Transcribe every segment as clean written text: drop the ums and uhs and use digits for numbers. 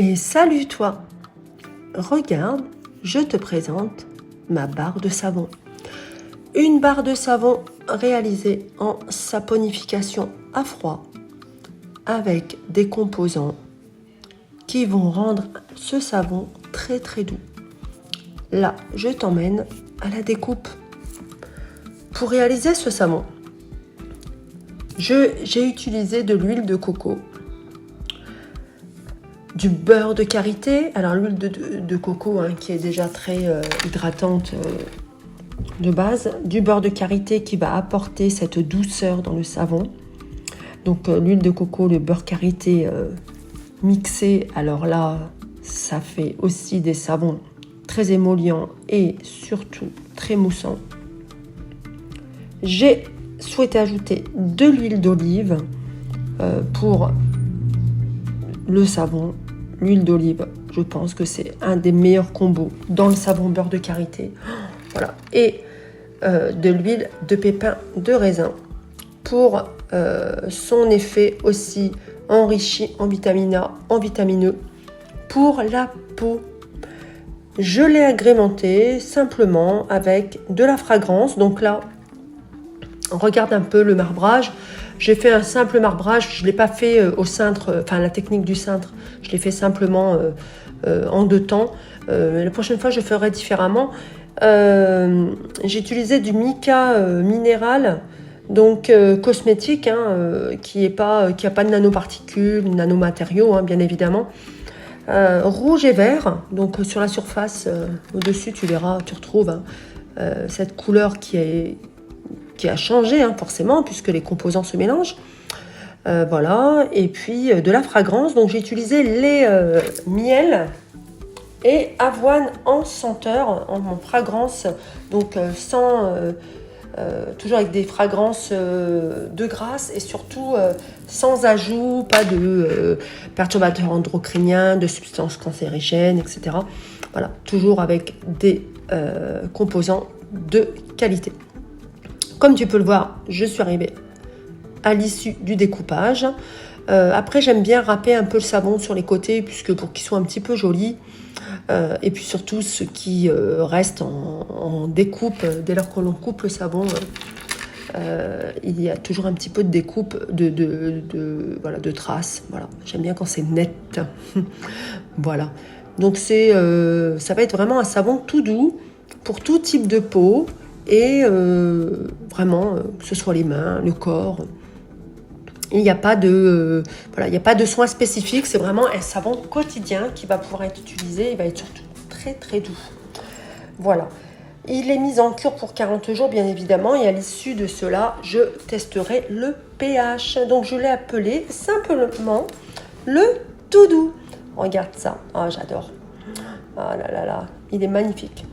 Et salut toi! Regarde, je te présente ma barre de savon. Une barre de savon réalisée en saponification à froid avec des composants qui vont rendre ce savon très très doux. Là, je t'emmène à la découpe. Pour réaliser ce savon, j'ai utilisé de l'huile de coco, du beurre de karité. Alors l'huile de coco qui est déjà très hydratante de base, du beurre de karité qui va apporter cette douceur dans le savon. Donc l'huile de coco, le beurre karité mixé, alors là ça fait aussi des savons très émollients et surtout très moussants. J'ai souhaité ajouter de l'huile d'olive pour le savon. L'huile d'olive, je pense que c'est un des meilleurs combos dans le savon beurre de karité. Voilà. Et de l'huile de pépins de raisin pour son effet aussi enrichi en vitamine A, en vitamine E pour la peau. Je l'ai agrémenté simplement avec de la fragrance. Donc là, on regarde un peu le marbrage. J'ai fait un simple marbrage, je ne l'ai pas fait au cintre, enfin la technique du cintre, je l'ai fait simplement en 2 temps. La prochaine fois, je ferai différemment. J'ai utilisé du mica minéral, donc cosmétique, qui a pas de nanoparticules, nanomatériaux, bien évidemment. Rouge et vert, donc sur la surface, au-dessus, tu verras, tu retrouves cette couleur qui a changé forcément puisque les composants se mélangent. Voilà, et puis de la fragrance. Donc j'ai utilisé les miel et avoine en senteur, en fragrance, donc toujours avec des fragrances de grâce et surtout sans ajout, pas de perturbateurs endocriniens, de substances cancérigènes, etc. Voilà, toujours avec des composants de qualité. Comme tu peux le voir, je suis arrivée à l'issue du découpage. Après, j'aime bien râper un peu le savon sur les côtés, puisque pour qu'il soit un petit peu joli. Et puis surtout, ce qui reste en découpe, dès lors que l'on coupe le savon, il y a toujours un petit peu de découpe, de traces. Voilà. J'aime bien quand c'est net. Voilà. Donc ça va être vraiment un savon tout doux pour tout type de peau. Et vraiment, que ce soit les mains, le corps, il n'y a pas de soins spécifiques, c'est vraiment un savon quotidien qui va pouvoir être utilisé, il va être surtout très très doux. Voilà, il est mis en cure pour 40 jours bien évidemment, et à l'issue de cela, je testerai le pH. Donc je l'ai appelé simplement le tout doux. Regarde ça, j'adore. Ah là là là, il est magnifique.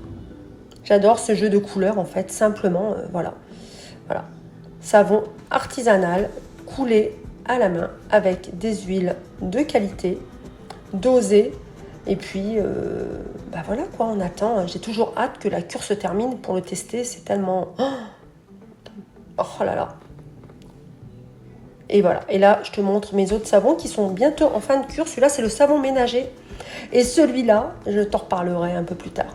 J'adore ce jeu de couleurs en fait, simplement, voilà. Savon artisanal, coulé à la main avec des huiles de qualité, dosées. Et puis, voilà quoi, on attend. J'ai toujours hâte que la cure se termine pour le tester, c'est tellement... Oh là là. Et voilà, et là je te montre mes autres savons qui sont bientôt en fin de cure. Celui-là c'est le savon ménager. Et celui-là, je t'en reparlerai un peu plus tard.